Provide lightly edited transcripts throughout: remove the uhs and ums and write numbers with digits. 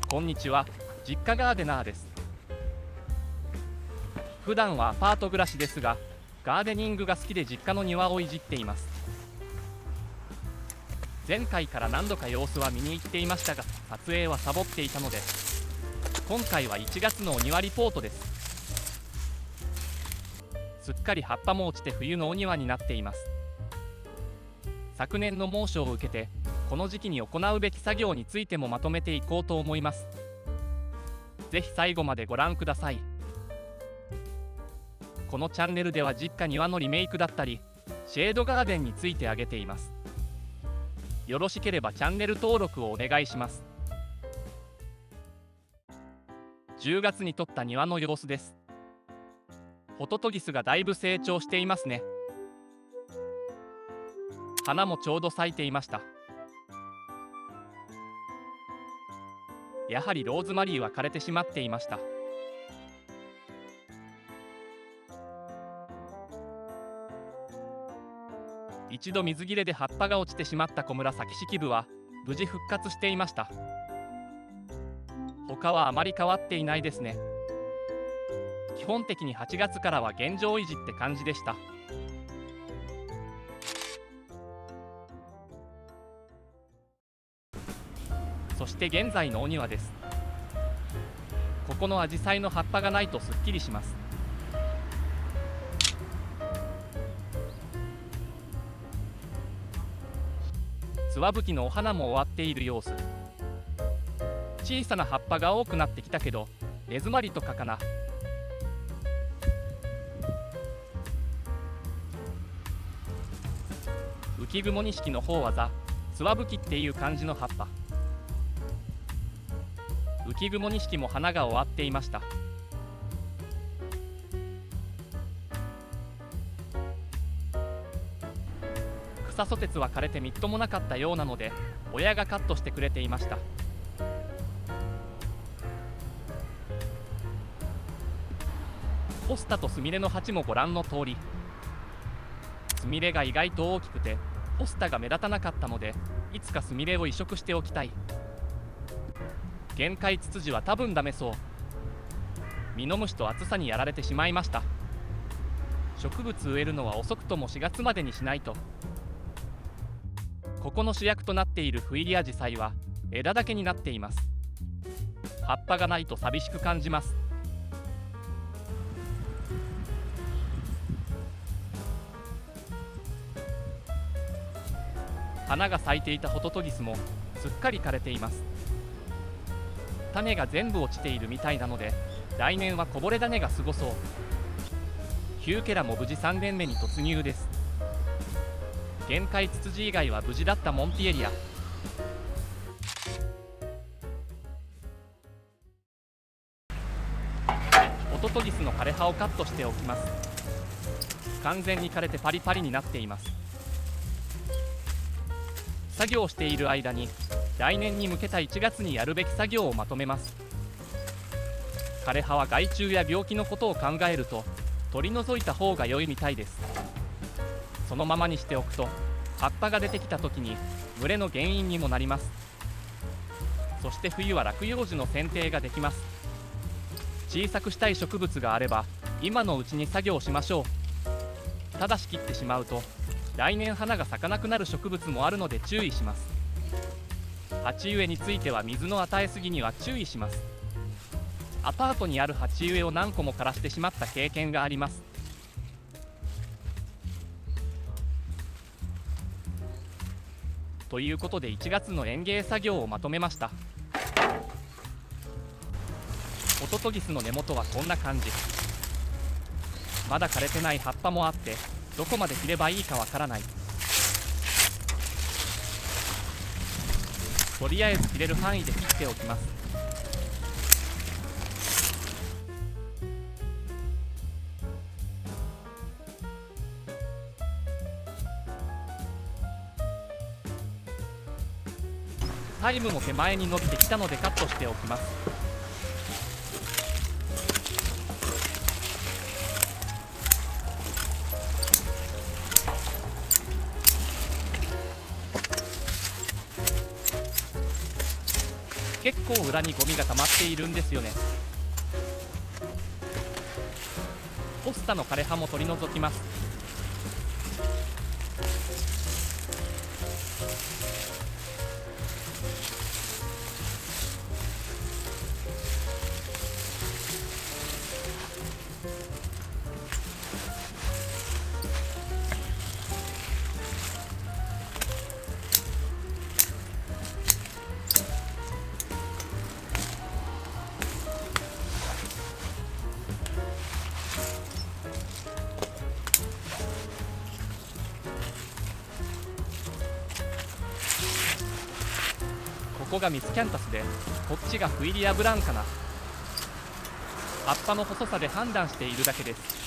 こんにちは、実家ガーデナーです。普段はアパート暮らしですが、ガーデニングが好きで実家の庭をいじっています。前回から何度か様子は見に行っていましたが、撮影はサボっていたので、今回は1月のお庭リポートです。すっかり葉っぱも落ちて冬のお庭になっています。昨年の猛暑を受けて、この時期に行うべき作業についてもまとめていこうと思います。ぜひ最後までご覧ください。このチャンネルでは実家庭のリメイクだったり、シェードガーデンについて挙げています。よろしければチャンネル登録をお願いします。10月に撮った庭の様子です。ホトトギスがだいぶ成長していますね。花もちょうど咲いていました。やはりローズマリーは枯れてしまっていました。一度水切れで葉っぱが落ちてしまった小紫式部は無事復活していました。他はあまり変わっていないですね。基本的に8月からは現状維持って感じでした。そして現在のお庭です。ここのアジサイの葉っぱがないとすっきりします。ツワブキのお花も終わっている様子。小さな葉っぱが多くなってきたけど、根詰まりとかかな。浮雲錦の方はツワブキっていう感じの葉っぱ。浮雲錦も花が終わっていました。草ソテツは枯れてみっともなかったようなので、親がカットしてくれていました。ホスタとスミレの鉢もご覧の通り。スミレが意外と大きくて、ホスタが目立たなかったので、いつかスミレを移植しておきたい。限界ツツジは多分ダメそう。ミノムシと暑さにやられてしまいました。植物植えるのは遅くとも4月までにしないと。ここの主役となっているフイリアジサイは枝だけになっています。葉っぱがないと寂しく感じます。花が咲いていたホトトギスもすっかり枯れています。種が全部落ちているみたいなので、来年はこぼれ種がすごそう。ヒューケラも無事3年目に突入です。限界ツツジ以外は無事だったモンピエリア。ホトトギスの枯れ葉をカットしておきます。完全に枯れてパリパリになっています。作業している間に来年に向けた1月にやるべき作業をまとめます。枯れ葉は害虫や病気のことを考えると取り除いた方が良いみたいです。そのままにしておくと葉っぱが出てきた時に蒸れの原因にもなります。そして冬は落葉樹の剪定ができます。小さくしたい植物があれば今のうちに作業しましょう。ただし切ってしまうと来年花が咲かなくなる植物もあるので注意します。鉢植えについては水の与えすぎには注意します。アパートにある鉢植えを何個も枯らしてしまった経験があります。ということで1月の園芸作業をまとめました。ホトトギスの根元はこんな感じ。まだ枯れてない葉っぱもあって、どこまで切ればいいかわからない。とりあえず切れる範囲で切っておきます。タイムも手前に伸びてきたのでカットしておきます。結構裏にゴミが溜まっているんですよね。ホスタの枯葉も取り除きます。ここがミスキャンタスで、こっちがフイリアブランカな。葉っぱの細さで判断しているだけです。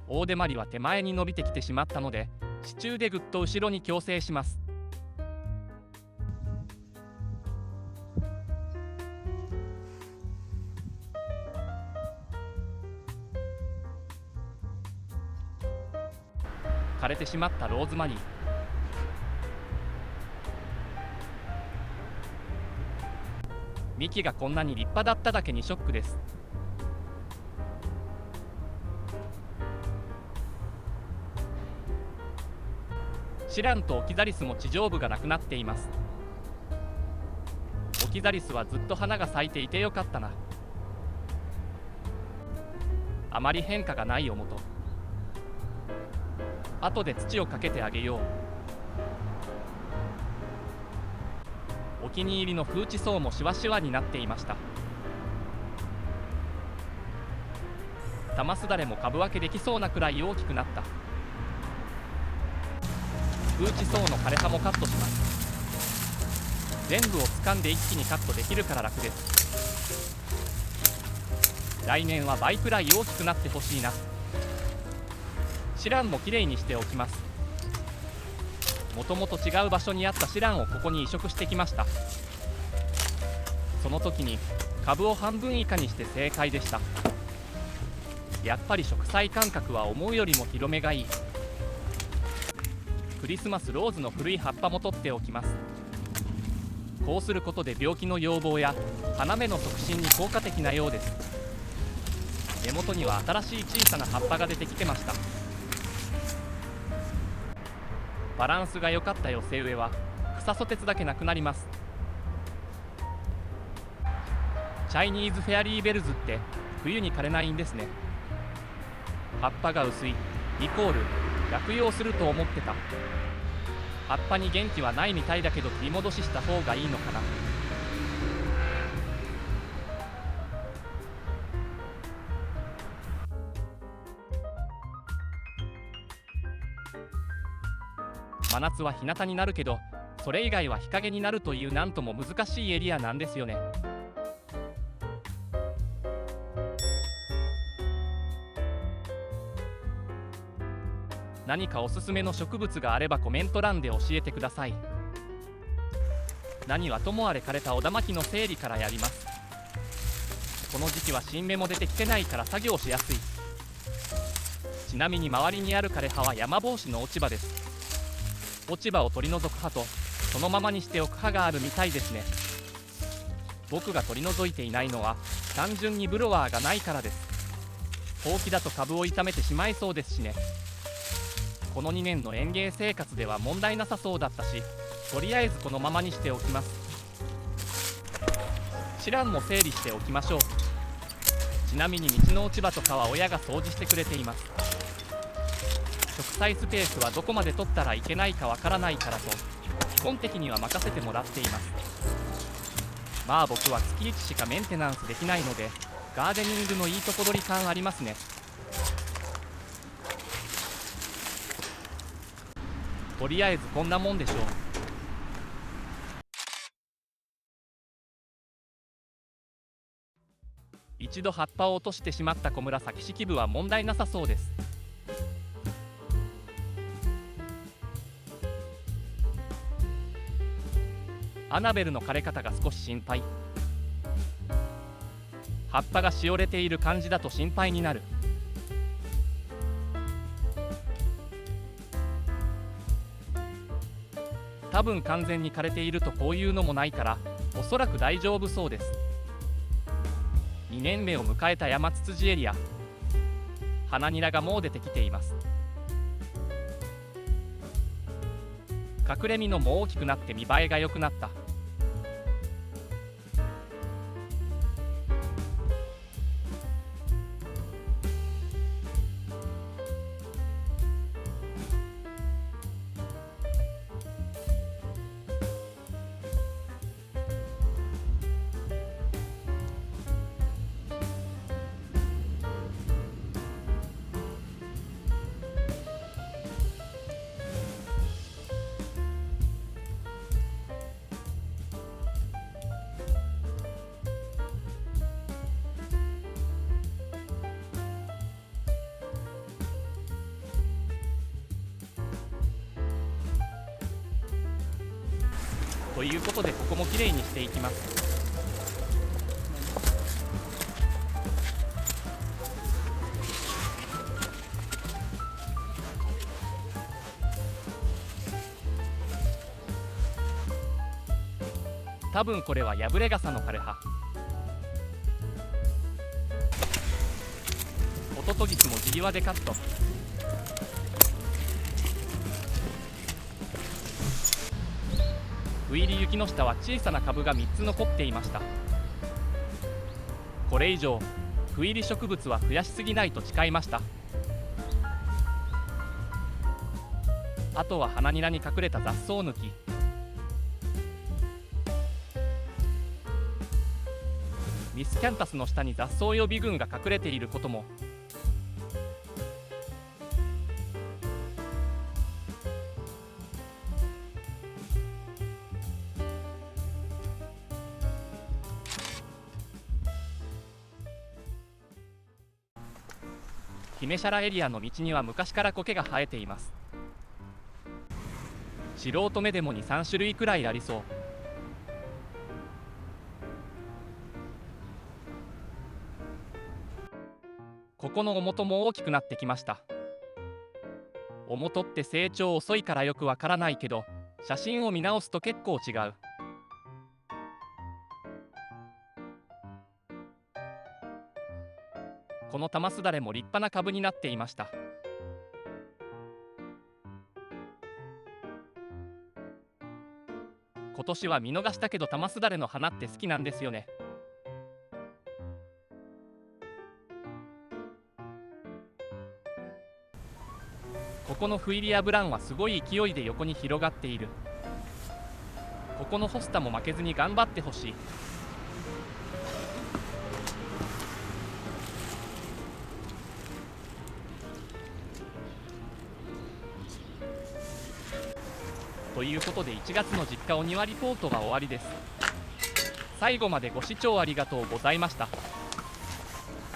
大手まりは手前に伸びてきてしまったので、支柱でぐっと後ろに矯正します。枯れてしまったローズマリー。幹がこんなに立派だっただけにショックです。シランとオキザリスも地上部がなくなっています。オキザリスはずっと花が咲いていてよかったな。あまり変化がないおもと。後で土をかけてあげよう。お気に入りのフーチソウもシワシワになっていました。タマスダレも株分けできそうなくらい大きくなった。フーチソウの枯葉もカットします。全部を掴んで一気にカットできるから楽です。来年は倍くらい大きくなってほしいな。シランもきれいにしておきます。もともと違う場所にあったシランをここに移植してきました。その時に株を半分以下にして正解でした。やっぱり植栽感覚は思うよりも広めがいい。クリスマスローズの古い葉っぱも取っておきます。こうすることで病気の予防や花芽の促進に効果的なようです。根元には新しい小さな葉っぱが出てきてました。バランスが良かった寄せ植えは草ソテツだけなくなります。チャイニーズフェアリーベルズって冬に枯れないんですね。葉っぱが薄いイコール落葉すると思ってた。葉っぱに元気はないみたいだけど切り戻しした方がいいのかな。真夏は日向になるけど、それ以外は日陰になるというなんとも難しいエリアなんですよね。何かおすすめの植物があればコメント欄で教えてください。何はともあれ枯れた小田巻の整理からやります。この時期は新芽も出てきてないから作業しやすい。ちなみに周りにある枯葉は山帽子の落ち葉です。落ち葉を取り除く葉とそのままにしておく葉があるみたいですね。僕が取り除いていないのは単純にブロワーがないからです。ほうきだと株を傷めてしまいそうですしね。この2年の園芸生活では問題なさそうだったし、とりあえずこのままにしておきます。シランも整理しておきましょう。ちなみに道の落ち葉とかは親が掃除してくれています。植栽スペースはどこまで取ったらいけないかわからないからと基本的には任せてもらっています。まあ僕は月1しかメンテナンスできないので、ガーデニングのいいとこ取り感ありますね。とりあえずこんなもんでしょう。一度葉っぱを落としてしまった小紫式部は問題なさそうです。アナベルの枯れ方が少し心配。葉っぱがしおれている感じだと心配になる。多分完全に枯れているとこういうのもないから、おそらく大丈夫そうです。2年目を迎えたヤマツツジエリア、花ニラがもう出てきています。隠れ実のも大きくなって見栄えが良くなった。ということでここもきれいにしていきます。多分これは破れ傘の枯れ葉。ホトトギスも地際でカット。斑入り雪の下は小さな株が3つ残っていました。これ以上斑入り植物は増やしすぎないと誓いました。あとは花ニラに隠れた雑草抜き。ミスキャンタスの下に雑草予備群が隠れていることも。ヒメシャラエリアの道には昔から苔が生えています。素人目でも2、3種類くらいありそう。ここのおもとも大きくなってきました。おもとって成長遅いからよくわからないけど、写真を見直すと結構違う。この玉すだれも立派な株になっていました。今年は見逃したけど玉すだれの花って好きなんですよね。ここのフイリアブランはすごい勢いで横に広がっている。ここのホスタも負けずに頑張ってほしい。ということで1月の実家お庭リポートは終わりです。最後までご視聴ありがとうございました。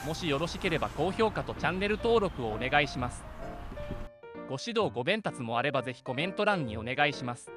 もしよろしければ高評価とチャンネル登録をお願いします。ご指導ご鞭撻もあればぜひコメント欄にお願いします。